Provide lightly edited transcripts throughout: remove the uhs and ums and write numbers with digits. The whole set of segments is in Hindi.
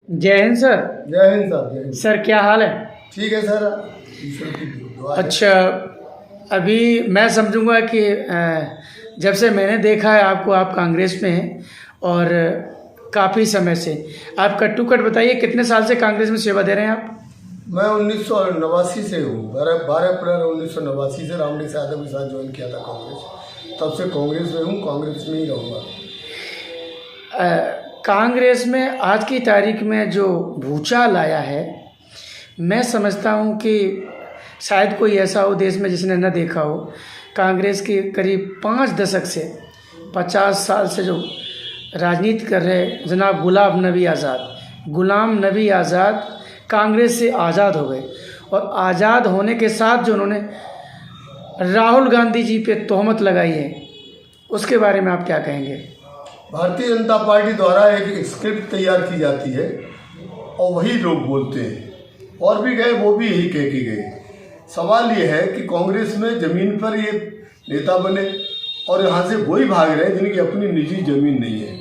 जय हिंद सर। जय हिंद सर। जय हिंद सर क्या हाल है? ठीक है सर, ईश्वर की दुआ है। अच्छा, अभी मैं समझूंगा कि जब से मैंने देखा है आपको, आप कांग्रेस में हैं और काफ़ी समय से। आप कट्टू कट बताइए, कितने साल से कांग्रेस में सेवा दे रहे हैं आप? मैं 1989 से हूँ। 12 अप्रैल 1989 से रामनिवास यादव के साथ ज्वाइन किया था कांग्रेस। तब से कांग्रेस में हूँ, कांग्रेस में ही रहूँगा। कांग्रेस में आज की तारीख में जो भूचाल आया है, मैं समझता हूँ कि शायद कोई ऐसा हो देश में जिसने न देखा हो। कांग्रेस के करीब 5 दशक से 50 साल से जो राजनीति कर रहे जनाब गुलाम नबी आज़ाद कांग्रेस से आज़ाद हो गए, और आज़ाद होने के साथ जो उन्होंने राहुल गांधी जी पे तोहमत लगाई है, उसके बारे में आप क्या कहेंगे? भारतीय जनता पार्टी द्वारा एक स्क्रिप्ट तैयार की जाती है और वही लोग बोलते हैं, और भी गए वो भी यही कह के गए। सवाल ये है कि कांग्रेस में ज़मीन पर ये नेता बने और यहाँ से वही भाग रहे हैं जिनकी अपनी निजी ज़मीन नहीं है।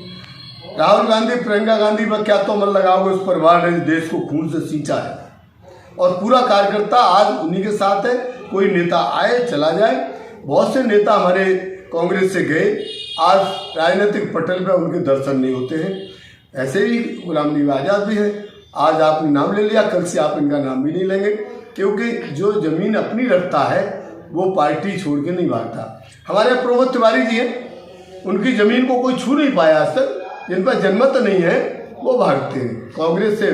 राहुल गांधी, प्रियंका गांधी पर क्या तो मन लगाओगे, उस परिवार ने देश को खून से सींचा है और पूरा कार्यकर्ता आज उन्हीं के साथ है। कोई नेता आए चला जाए, बहुत से नेता हमारे कांग्रेस से गए, आज राजनीतिक पटल पर उनके दर्शन नहीं होते हैं। ऐसे ही गुलाम नबी आज़ाद भी है। आज आपने नाम ले लिया, कल से आप इनका नाम भी नहीं लेंगे, क्योंकि जो ज़मीन अपनी रखता है वो पार्टी छोड़ के नहीं भागता। हमारे प्रमोद तिवारी जी हैं, उनकी ज़मीन को कोई छू नहीं पाया आज तक, जिन पर जन्मत नहीं है वो भागते हैं। कांग्रेस से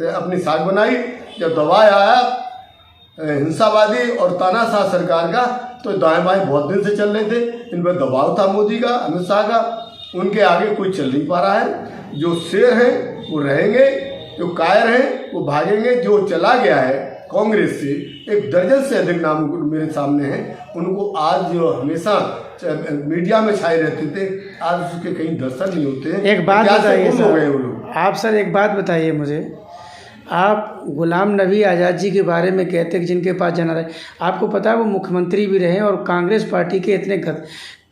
अपनी साख बनाई, जब दबाव आया हिंसावादी और तानाशाह सरकार का, तो दाएं बाएं बहुत दिन से चल रहे थे। इन पर दबाव था मोदी का, अमित शाह का, उनके आगे कोई चल नहीं पा रहा है। जो शेर हैं वो रहेंगे, जो कायर हैं वो भागेंगे। जो चला गया है कांग्रेस से, 1 दर्जन से अधिक नाम मेरे सामने हैं, उनको आज जो हमेशा मीडिया में छाए रहते थे, आज उसके कहीं दर्शन नहीं होते हैं। एक बात बताइए सर, आप सर एक बात बताइए मुझे, आप गुलाम नबी आज़ाद जी के बारे में कहते हैं कि जिनके पास जाना रहे, आपको पता है वो मुख्यमंत्री भी रहे और कांग्रेस पार्टी के इतने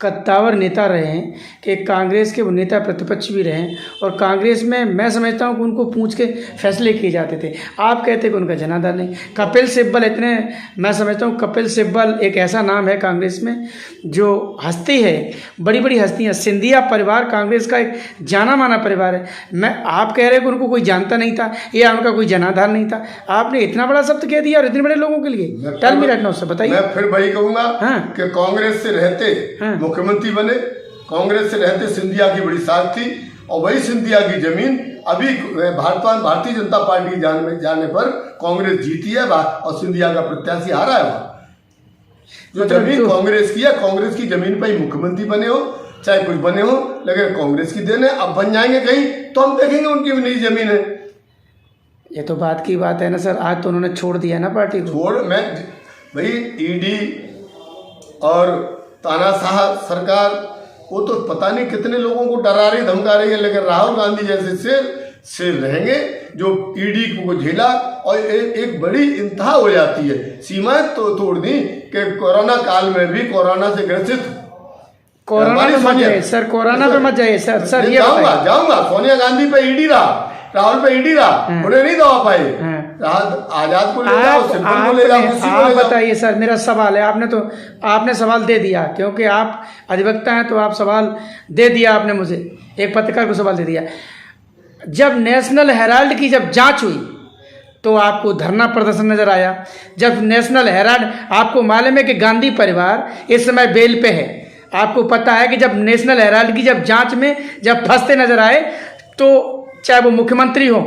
कद्दावर नेता रहे हैं कि कांग्रेस के वो नेता प्रतिपक्ष भी रहे, और कांग्रेस में मैं समझता हूँ कि उनको पूछ के फैसले किए जाते थे। आप कहते हैं कि उनका जनाधार नहीं। कपिल सिब्बल, इतने मैं समझता हूँ कपिल सिब्बल एक ऐसा नाम है कांग्रेस में जो हस्ती है, बड़ी बड़ी हस्तियाँ। सिंधिया परिवार कांग्रेस का एक जाना माना परिवार है। आप कह रहे हैं कि उनको कोई जानता नहीं था या उनका कोई जनाधार नहीं था। आपने इतना बड़ा शब्द कह दिया और इतने बड़े लोगों के लिए। Tell me right now sir, बताइए। मैं फिर वही कहूँगा कि कांग्रेस से रहते मुख्यमंत्री बने, कांग्रेस से रहते सिंधिया की बड़ी साख थी, और वही सिंधिया की जमीन अभी भारतीय जनता पार्टी जाने पर कांग्रेस जीती है और सिंधिया का प्रत्याशी हारा है। जो जमीन कांग्रेस की है, कांग्रेस की जमीन पर ही मुख्यमंत्री बने हो, चाहे कुछ बने हो, लेकिन कांग्रेस की देन है। अब बन जाएंगे कहीं तो हम देखेंगे उनकी भी नई जमीन है। ये तो बात की बात है ना सर, आज तो उन्होंने छोड़ दिया ना पार्टी को। मैं भाई ईडी और तानाशाह सरकार, वो तो पता नहीं कितने लोगों को डरा रही धमका रही है, लेकिन राहुल गांधी जैसे शेर रहेंगे जो ईडी को झेला, और एक बड़ी इंतहा हो जाती है, सीमाएं तो तोड़ दी कि कोरोना काल में भी कोरोना से ग्रसित। कोरोना पे मत जाइए सर, कोरोना पे मत जाइए सर। सर ये जाऊंगा सोनिया गांधी पे ईडी रहा, राहुल पे ईडी रहा, उन्हें नहीं दबा पाए। आजाद को ले जाओ, सिंपल को ले जाओ, आप बताइए सर, मेरा सवाल है, आपने सवाल दे दिया, क्योंकि आप अधिवक्ता हैं तो आप सवाल दे दिया आपने मुझे, एक पत्रकार को सवाल दे दिया। जब नेशनल हेराल्ड की जब जांच हुई तो आपको धरना प्रदर्शन नजर आया। जब नेशनल हेराल्ड, आपको मालूम है कि गांधी परिवार इस समय बेल पे है, आपको पता है कि जब नेशनल हेराल्ड की जब जांच में जब फंसते नजर आए, तो चाहे वो मुख्यमंत्री हो,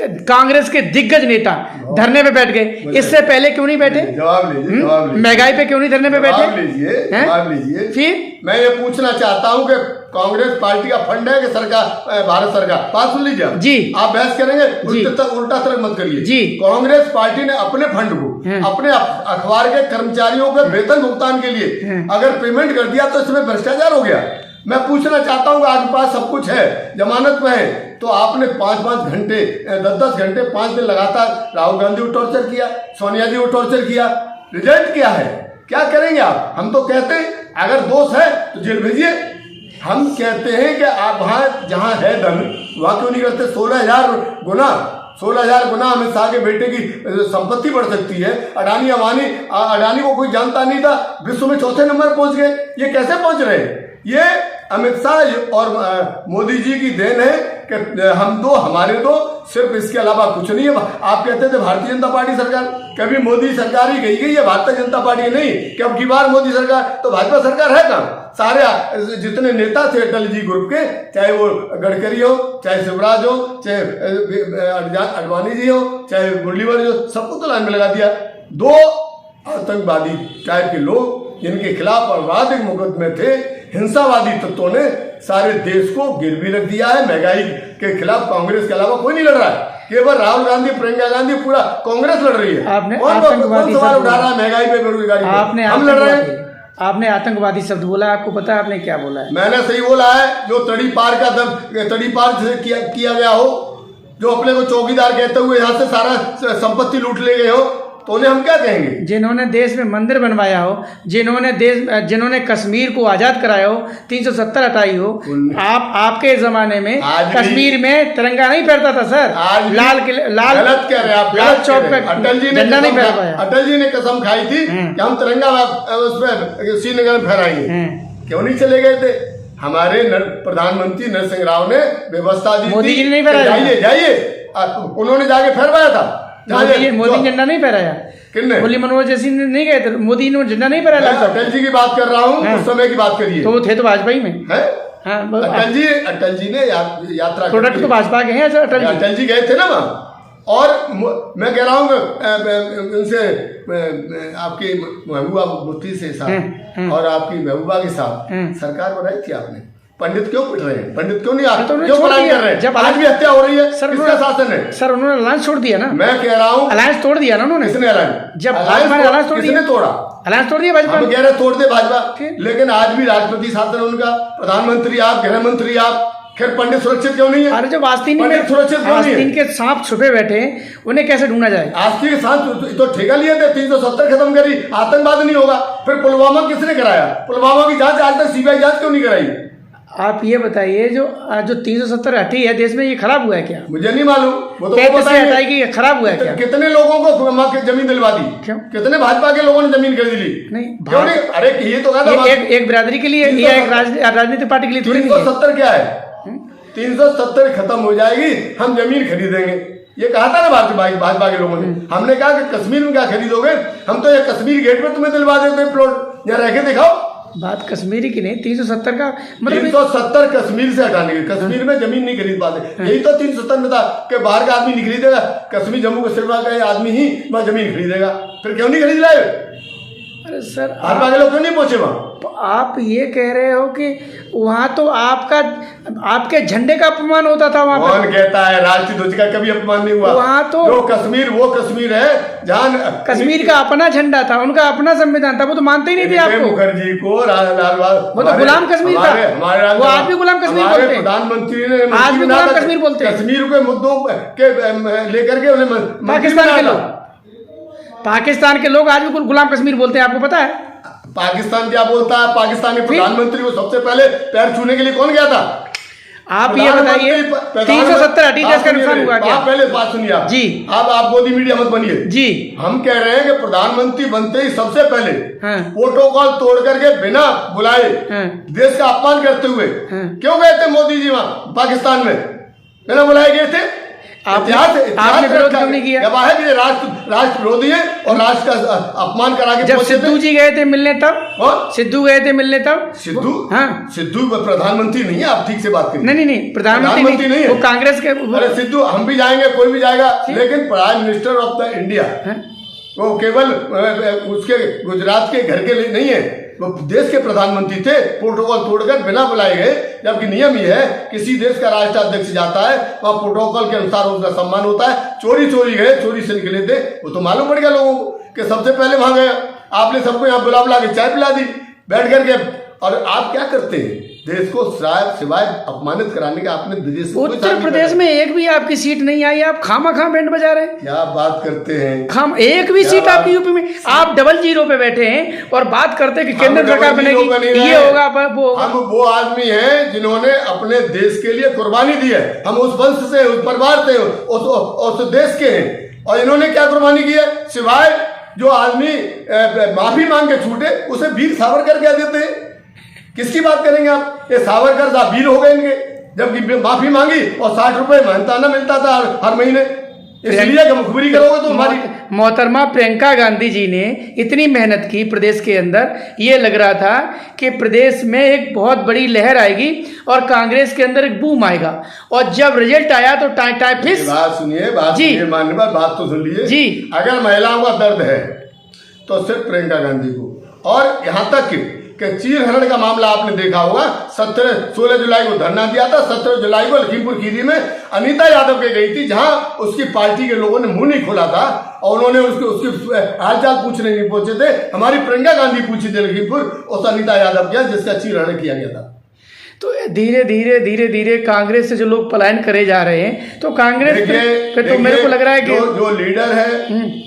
कांग्रेस के दिग्गज नेता धरने पे बैठ गए। इससे पहले क्यों नहीं बैठे? जवाब लीजिए। महंगाई पे क्यों नहीं धरने पे बैठे? जवाब लीजिए। फिर मैं ये पूछना चाहता हूँ कि कांग्रेस पार्टी का फंड है कि सरकार, भारत सरकार, बात सुन लीजिए जी। आप बहस करेंगे, उल्टा तर्क मत करिए जी। कांग्रेस पार्टी ने अपने फंड को अपने अखबार के कर्मचारियों के वेतन भुगतान के लिए अगर पेमेंट कर दिया तो इसमें भ्रष्टाचार हो गया। मैं पूछना चाहता हूँ, आपके पास सब कुछ है, जमानत पे है, तो आपने 5-5 घंटे 10-10 घंटे 5 दिन लगातार राहुल गांधी को टॉर्चर किया, सोनिया जी को टॉर्चर किया, रिजल्ट क्या है? क्या करेंगे आप? हम तो कहते हैं अगर दोष है तो जेल भेजिए, हम कहते हैं कि आप वहाँ जहाँ है धन वहाँ क्यों नहीं करते? 16,000 गुना अमित शाह के बेटे की संपत्ति बढ़ सकती है। अडानी को कोई जानता नहीं था, विश्व में चौथे नंबर पहुंच गए। ये कैसे पहुंच रहे हैं? ये अमित शाह और मोदी जी की देन है कि हमारे दो, सिर्फ इसके अलावा कुछ नहीं है। आप कहते थे भारतीय जनता पार्टी सरकार, कभी मोदी सरकार ही गई है भारतीय जनता पार्टी नहीं कि अब की बार मोदी सरकार, तो भाजपा सरकार है कहाँ? सारे जितने नेता थे अटल जी ग्रुप के, चाहे वो गडकरी हो, चाहे शिवराज हो, चाहे अडवाणी जी हो, चाहे मुरलीधर हो, सबको तो लाइन में लगा दिया। 2 आतंकवादी टाइप के लोग जिनके खिलाफ आपराधिक मुकदमे थे, हिंसावादी तत्वों ने सारे देश को गिरवी रख दिया है। महंगाई के खिलाफ कांग्रेस के अलावा कोई नहीं लड़ रहा है, केवल राहुल गांधी, प्रियंका गांधी, पूरा कांग्रेस लड़ रही है। कौन सवाल उठा रहा है महंगाई पे, बेरोजगारी पे? हम लड़ रहे हैं। आपने आतंकवादी शब्द बोला, आपको पता है आपने क्या बोला है? मैंने सही बोला है। जो तड़ी पार से किया गया हो, जो अपने को चौकीदार कहते हुए यहाँ से सारा संपत्ति लूट ले गए हो, तो उन्हें हम क्या कहेंगे? जिन्होंने देश में मंदिर बनवाया हो, जिन्होंने कश्मीर को आजाद कराया हो, 370 हटाई हो, आपके जमाने में कश्मीर में तिरंगा नहीं फहरता था सर। लाल गलत कह रहे हैं आप, लाल चौक पे अटल जी झंडा नहीं फहरा पाया। अटल जी ने कसम खाई थी कि हम तिरंगा उसमें श्रीनगर में फहराएंगे, क्यों नहीं चले गए थे? हमारे प्रधानमंत्री नरसिंह सिंह राव ने व्यवस्था दी, मोदी जी ने नहीं फहराया। जाइए, उन्होंने जाके फहराया था। मोदी झंडा नहीं फहराया, किसने? मुरली मनोहर जैसी नहीं गए थे, मोदी ने झंडा नहीं फहराया। अटल जी की बात कर रहा हूँ, उस समय की बात करिए। तो वो थे तो भाजपा ही में है। हाँ, अटल जी ने यात्रा प्रोडक्ट तो भाजपा के हैं। अटल जी गए थे ना वहाँ। और मैं कह रहा हूँ उनसे, आपकी महबूबा मुफ्ती से साथ और आपकी महबूबा के साथ सरकार बनाई थी आपने। पंडित क्यों पिट रहे हैं? पंडित क्यों नहीं आते? क्यों पलायन कर रहे हैं? जब आज भी हत्या हो रही है, किसका शासन है? सर उन्होंने अलायंस छोड़ दिया ना। मैं कह रहा हूँ अलायंस तोड़ दिया ना उन्होंने। किसने अलायंस? जब भाजपा ने अलायंस तोड़ दिया, तोड़ा अलायंस तोड़ दिया भाजपा। हम कह रहे तोड़ दे भाजपा, लेकिन आज भी राष्ट्रपति शासन उनका, प्रधानमंत्री आप, गृह मंत्री आप, फिर पंडित सुरक्षित क्यों नहीं है? अरे जब आस्तीन में सुरक्षित क्यों नहीं है? आस्तीन के सांप छुपे बैठे, उन्हें कैसे ढूंढा जाए? आस्तीन के सांप तो ठेका लिए थे, 370 खत्म करी, आतंकवाद नहीं होगा। फिर पुलवामा किसने कराया? पुलवामा की जांच आज तक सीबीआई जांच क्यों नहीं कराई? आप ये बताइए, जो 370 हटी है देश में, ये खराब हुआ है क्या? मुझे नहीं मालूम, वो तो हटाई खराब हुआ है क्या? कितने लोगों को जमीन दिलवा दी? क्यों? कितने भाजपा के लोगों ने जमीन खरीद ली? क्यों नहीं? अरे ये तो एक बिरादरी के लिए या एक राजनीतिक पार्टी के लिए थोड़ी। 370 क्या है? 370 खत्म हो जाएगी, हम जमीन खरीदेंगे, ये कहा था ना भाजपा के लोगों ने। हमने कहा कि कश्मीर में क्या खरीदोगे? हम तो ये कश्मीर गेट पर तुम्हें दिलवा देते प्लॉट, यहाँ रह के दिखाओ। बात कश्मीरी की नहीं, 370 का मतलब 370 कश्मीर से हटाने के, कश्मीर में जमीन नहीं खरीद पाते। यही तो 370 में था कि बाहर का आदमी नहीं खरीदेगा, कश्मीर जम्मू कश्मीर का आदमी ही वहाँ जमीन खरीदेगा। फिर क्यों नहीं खरीद लाए? अरे सर, भाजपा के लोग क्यों नहीं पहुंचे वहाँ? तो आप ये कह रहे हो कि वहाँ तो आपके झंडे का अपमान होता था वहाँ। कौन कहता है? राष्ट्रीय ध्वज का कभी अपमान नहीं हुआ वहाँ तो। वो कश्मीर है जहाँ कश्मीर का अपना झंडा था, उनका अपना संविधान था, वो तो मानते ही नहीं थे आपको। मुखर्जी को वो तो गुलाम कश्मीर था, वो आज भी गुलाम कश्मीर बोलते हैं। प्रधानमंत्री ने आज भी गुलाम कश्मीर बोलते हैं। कश्मीर के मुद्दों के लेकर के उन्हें पाकिस्तान के लोग आज भी गुलाम कश्मीर बोलते हैं, आपको पता है? पाकिस्तान क्या बोलता है? पाकिस्तान के प्रधानमंत्री को सबसे पहले पैर छूने के लिए कौन गया था? आप ये बताइए, 370 हटी देश का नुकसान हुआ क्या? पहले बात सुनिए आप जी। अब आप मोदी मीडिया मत बनिए जी। हम कह रहे हैं कि प्रधानमंत्री बनते ही सबसे पहले प्रोटोकॉल तोड़ करके बिना बुलाए देश का अपमान करते हुए क्यों गए थे मोदी जी वहां पाकिस्तान में? बिना बुलाए गए थे। आपने विरोध क्यों नहीं किया? गवाह है कि राष्ट्र विरोधी है और राष्ट्र का अपमान करा के। जब सिद्धू जी गए थे मिलने तब, सिद्धू गए थे मिलने तब, सिद्धू प्रधानमंत्री नहीं है, आप ठीक से बात करिए। नहीं, प्रधानमंत्री नहीं है, वो कांग्रेस के। अरे सिद्धू हम भी जाएंगे, कोई भी जाएगा, लेकिन prime minister of the India वो केवल उसके गुजरात के घर के लिए नहीं है, वो देश के प्रधानमंत्री थे। प्रोटोकॉल तोड़कर बिना बुलाए गए, जबकि नियम ये है किसी देश का राष्ट्राध्यक्ष जाता है वहाँ प्रोटोकॉल के अनुसार उसका सम्मान होता है। चोरी गए, चोरी से निकले थे, वो तो मालूम पड़ गया लोगों को कि सबसे पहले वहां गया। आपने सबको यहाँ बुला के चाय पिला दी, बैठ करके और आप क्या करते हैं देश को सिवाय अपमानित कराने के? आपने देश को उत्तर प्रदेश में एक भी आपकी सीट नहीं आई, आप खामा बैंड बजा रहे हैं। क्या बात करते हैं? एक भी सीट आपकी यूपी में, आप डबल जीरो पे बैठे हैं और बात करते हैं कि केंद्र सरकार बनेगी, ये होगा वो होगा। हम वो आदमी हैं जिन्होंने अपने देश के लिए कुर्बानी दी है। हम उस वंश से, उस परिवार से, उस देश के हैं। और इन्होंने क्या कुर्बानी की है? सिवाय जो आदमी माफी मांग के छूटे उसे वीर सावरकर कह देते हैं। किसकी बात करेंगे आप? ये सावरकर साहब वीर हो गए इनके, जबकि माफी मांगी और 60 रुपए मेहनताना मिलता था हर महीने। इसलिए मुखबिरी करोगे तो हमारी मोहतरमा प्रियंका गांधी जी ने इतनी मेहनत की प्रदेश के अंदर, ये लग रहा था कि प्रदेश में एक बहुत बड़ी लहर आएगी और कांग्रेस के अंदर एक बूम आएगा। और जब रिजल्ट आया तो फिर बात सुनिए, मान्यवर बात तो सुन लीजिए जी। अगर महिलाओं का दर्द है तो सिर्फ प्रियंका गांधी को। और यहाँ तक कि चीरहरण का मामला आपने देखा होगा, 16 जुलाई को धरना दिया था, 17 जुलाई को लखीमपुर खीरी में अनीता यादव के गई थी, जहां उसकी पार्टी के लोगों ने मुंह नहीं खोला था और उन्होंने उसके हालचाल पूछने नहीं पहुंचे थे। हमारी प्रियंका गांधी पूछी थी लखीमपुर उस अनीता यादव क्या, जिसका चीरहरण किया गया था। तो धीरे धीरे कांग्रेस से जो लोग पलायन करे जा रहे हैं, तो कांग्रेस पे तो मेरे को लग रहा है कि जो लीडर है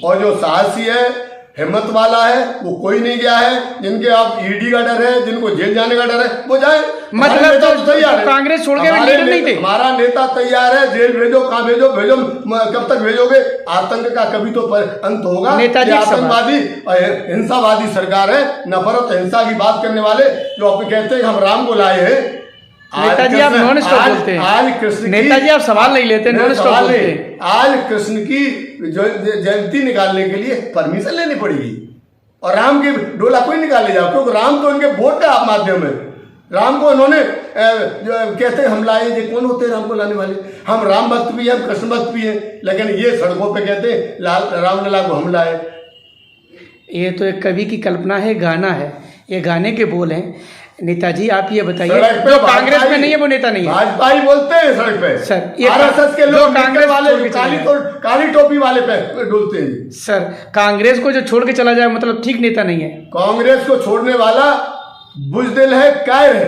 और जो साहसी है, हिम्मत वाला है, वो कोई नहीं गया है। जिनके आप ईडी का डर है, जिनको जेल जाने का डर है, वो जाए। मतलब तो तैयार, कांग्रेस छोड़ के लीडर नहीं थे। हमारा नेता तैयार है, जेल भेजो, कहाँ भेजो, कब तक भेजोगे? आतंक का कभी तो अंत होगा। नेताजी आतंकवादी और हिंसावादी सरकार है, नफरत हिंसा की बात करने वाले जो आप कहते हैं हम राम को लाए हैं। नेताजी आप नॉन स्टॉप बोलते हैं। आज कृष्ण, नेताजी आप सवाल नहीं लेते, नॉन स्टॉप बोलते हैं। आज कृष्ण की जयंती निकालने के लिए परमिशन लेनी पड़ेगी और राम की डोला कोई निकाले जाओ, क्योंकि राम तो उनके वोट का माध्यम है। राम को उन्होंने कहते हैं हम लाए, ये कौन होते हैं राम को लाने वाले? हम राम भक्त भी हैं, हम कृष्ण भक्त भी हैं, लेकिन ये सड़कों पे कहते हैं रामलला को हम लाए। ये तो एक कवि की कल्पना है, गाना है, ये गाने के बोल हैं। नेताजी आप ये बताइए, जो कांग्रेस में नहीं है वो नेता नहीं है। भाजपा ही बोलते हैं सड़क पे सर, ये आरएसएस के लोग कांग्रेस वाले काली टोपी वाले पे डुलते हैं। सर, कांग्रेस को जो छोड़ के चला जाए मतलब ठीक नेता नहीं है। कांग्रेस को छोड़ने वाला बुजदिल है, कायर है,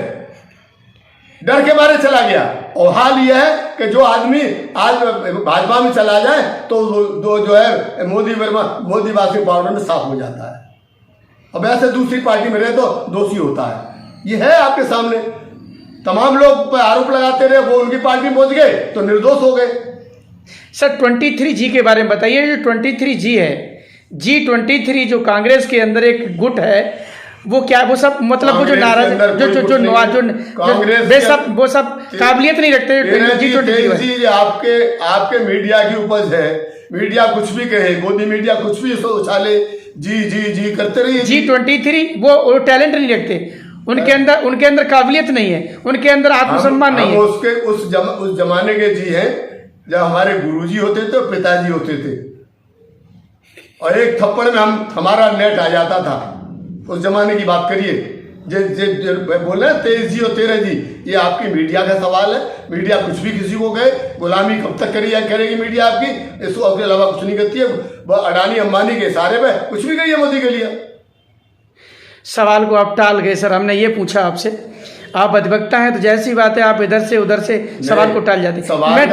डर के मारे चला गया। और हाल यह है कि जो आदमी आज भाजपा में चला जाए तो जो है मोदी वासी पाउडर में साफ हो जाता है, और वैसे दूसरी पार्टी में रहे तो दोषी होता है। ये है आपके सामने। तमाम लोग पर आरोप लगाते रहे, वो उनकी पार्टी में पहुंच गए तो निर्दोष हो गए। सर 23G के बारे में बताइए। जो 23G है, G23 जो कांग्रेस के अंदर एक गुट है, वो क्या, वो सब मतलब वो जो नाराज वो सब काबिलियत नहीं रखते। G23 आपके मीडिया की उपज है। मीडिया कुछ भी कहे, मोदी मीडिया कुछ भी उछाले, जी करते रहिए। G23 वो टैलेंट नहीं रखते, उनके अंदर काबिलियत नहीं है, उनके अंदर आत्मसम्मान नहीं है। उसके उस जमाने के जी हैं जब हमारे गुरुजी होते थे और पिताजी होते थे, और एक थप्पड़ में हमारा नेट आ जाता था। उस जमाने की बात करिए। बोल रहे 23 जी और 13 जी, ये आपकी मीडिया का सवाल है। मीडिया कुछ भी किसी को कहे, गुलामी कब तक करेगी मीडिया आपकी? इसको के अलावा कुछ नहीं करती है। वह अडानी अंबानी के इशारे पे कुछ भी करिए मोदी के लिए। सवाल को आप टाल गए सर, हमने ये पूछा आपसे, आप अधिवक्ता हैं तो जैसी बात है आप इधर से उधर से सवाल को टाल जाते हैं। मैं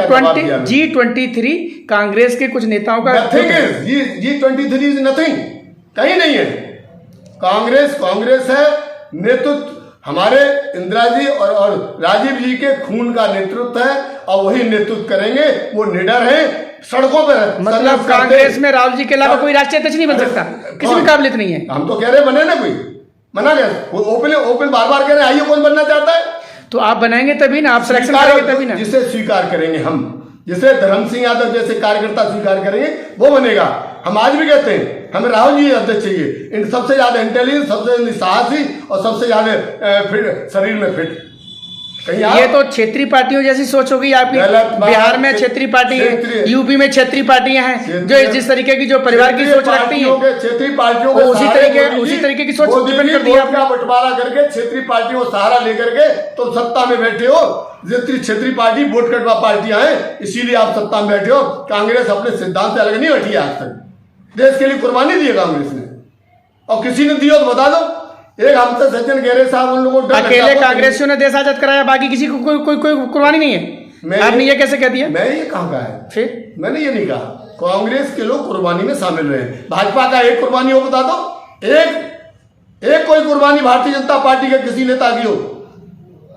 G23 कांग्रेस के कुछ नेताओं का G23 इज नथिंग, कहीं नहीं है। कांग्रेस है नेतृत्व, हमारे इंदिरा जी और राजीव जी के खून का नेतृत्व है, और वही नेतृत्व करेंगे। वो निडर है, सड़कों पर। मतलब कांग्रेस में राहुल जी के अलावा कोई राष्ट्रीय अध्यक्ष नहीं बन सकता, किसी में काबिलियत नहीं है। हम तो कह रहे बने ना, कोई मना गया ओपन बार कह रहे आइए, कौन बनना चाहता है? तो आप बनाएंगे तभी ना, आप सिलेक्शन करेंगे तभी ना। जिसे स्वीकार करेंगे हम, जिसे धर्म सिंह यादव जैसे कार्यकर्ता स्वीकार करेंगे वो बनेगा। हम आज भी कहते हैं हमें राहुल जी अध्यक्ष चाहिए, इन सबसे ज्यादा इंटेलिजेंस, सबसे साहसी और सबसे ज्यादा फिट, शरीर में फिट। ये तो क्षेत्रीय पार्टियों जैसी सोच होगी आपकी। बिहार में क्षेत्रीय पार्टी है, यूपी में क्षेत्रीय पार्टियां हैं जो जिस तरीके की जो परिवार की सोच रखती हैं, क्षेत्रीय पार्टियों को उसी तरीके की सोच डिपेंड करती है। आपका बंटवारा करके क्षेत्रीय पार्टियों को सहारा लेकर के तो सत्ता में बैठे हो। जितनी क्षेत्रीय पार्टी वोट कटवा पार्टियां हैं, इसीलिए आप सत्ता में बैठे हो। कांग्रेस अपने सिद्धांत से अलग नहीं हटी आज तक। देश के लिए कुर्बानी दी है कांग्रेस ने, और किसी ने दी हो तो बता दो। एक हमसे सज्जन गहरे साहब उन लोगों को डर अकेले लगता है। कांग्रेसियों ने देश आजाद कराया, बाकी किसी को कोई कुर्बानी नहीं है। आपने ये कैसे कह दिया? मैं ये कहाँ कहा है? फिर मैंने ये नहीं कहा। कांग्रेस के लोग कुर्बानी में शामिल रहे। भाजपा का एक कुर्बानी हो बता दो, एक कोई कुर्बानी भारतीय जनता पार्टी के किसी नेता की हो।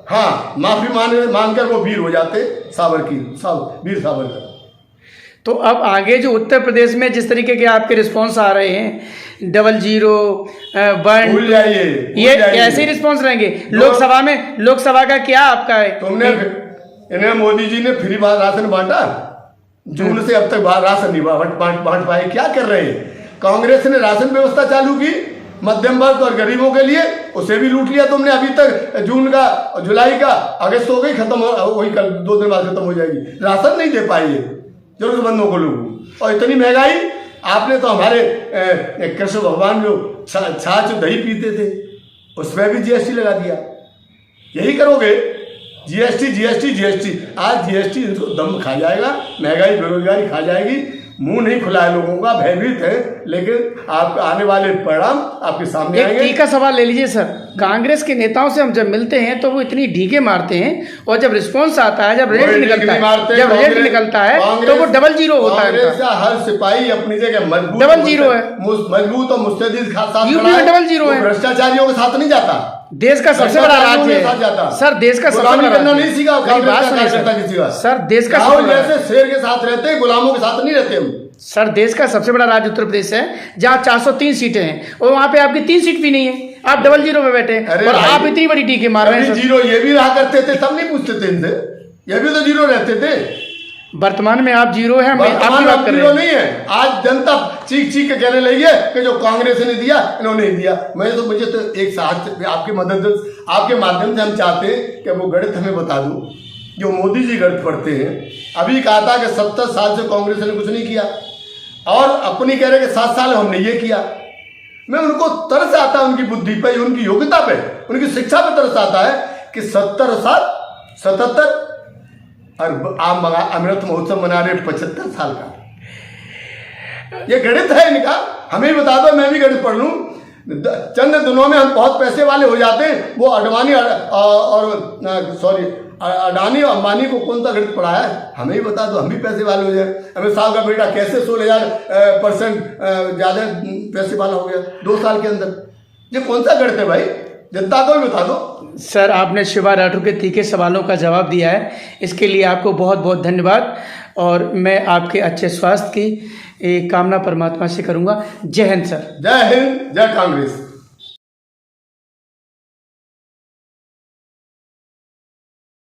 हाँ, माफी मांगकर वो वीर हो जाते, वीर सावरकर। तो अब आगे जो उत्तर प्रदेश में जिस तरीके के आपके रिस्पॉन्स आ रहे हैं, 00 1 भूल जाइए, ये ऐसे ही रिस्पॉन्स रहेंगे। लोकसभा का क्या आपका है? तुमने इन्हें मोदी जी ने फ्री राशन बांटा, जून से अब तक राशन नहीं बांट पाए। क्या कर रहे हैं? कांग्रेस ने राशन व्यवस्था चालू की मध्यम वर्ग और गरीबों के लिए, उसे भी लूट लिया तुमने। अभी तक जून का, जुलाई का, अगस्त हो गई, खत्म वही कल 2 दिन बाद खत्म हो जाएगी। राशन नहीं दे पाई जरूरतमंदों को लोगों। और इतनी महंगाई, आपने तो हमारे कृष्ण भगवान जो छाछ दही पीते थे उस पर भी जीएसटी लगा दिया। यही करोगे? जीएसटी। आज जीएसटी इनको दम खा जाएगा, महंगाई बेरोजगारी खा जाएगी। मुंह नहीं खुला है लोगों का, भयभीत है, लेकिन आप आने वाले परिणाम आपके सामने एक आएंगे। तीखा सवाल ले लीजिए सर, कांग्रेस के नेताओं से हम जब मिलते हैं तो वो इतनी ढीके मारते हैं, और जब रिस्पॉन्स आता है, जब रिजल्ट निकलता है तो वो 00 होता है। कांग्रेस का हर सिपाही अपनी जगह मजबूत 00 है, मजबूत और मुस्तैदी के साथ यूपी में 00 है। भ्रष्टाचारियों के साथ नहीं जाता। देश का सबसे बड़ा राज्य है सर, देश का सबसे बड़ा राज्य नहीं सीखा सर, देश का जैसे शेर के साथ रहते हैं, गुलामों के साथ नहीं रहते हम। सर, देश का सबसे बड़ा राज्य उत्तर प्रदेश है, जहाँ 403 सीटें हैं और वहाँ पे आपकी 3 सीट भी नहीं है। आप 00 पे बैठे हैं और आप इतनी बड़ी टीके मार रहे हैं। 0 ये भी रहा करते थे, तब नहीं पूछते थे इनसे, ये भी तो 0 रहते थे। वर्तमान में आप 0 है, वर्तमान में 0 नहीं है। आज जनता चीख के कहने लगी है कि जो कांग्रेस ने दिया इन्होंने नहीं दिया। मुझे तो एक साथ आपके माध्यम से हम चाहते हैं कि वो गणित हमें बता दूं, जो मोदी जी गणित पढ़ते हैं। अभी कहा था कि 70 साल से कांग्रेस ने कुछ नहीं किया, और अपनी कह रहे कि 7 साल हमने ये किया। मैं उनको तरस आता है, उनकी बुद्धि पे, उनकी योग्यता पे, उनकी शिक्षा पे तरस आता है कि 77 और आप अमृत महोत्सव मना रहे 75 साल का। ये गणित है इनका, हमें बता दो, मैं भी गणित पढ़ लूं। चंद दिनों में हम बहुत पैसे वाले हो जाते हैं। वो अडवाणी अडानी और अंबानी को कौन सा गणित पढ़ाया है? हमें ही बता दो, हम भी पैसे वाले हो जाए। अमित साहब का बेटा कैसे 16,000% ज्यादा पैसे वाला हो गया 2 साल के अंदर? ये कौन सा गणित है भाई? जनता को भी बता दो। सर, आपने शिवा राठौर के तीखे सवालों का जवाब दिया है, इसके लिए आपको बहुत बहुत धन्यवाद। और मैं आपके अच्छे स्वास्थ्य की कामना परमात्मा से करूंगा। जय हिंद सर। जय हिंद, जय कांग्रेस।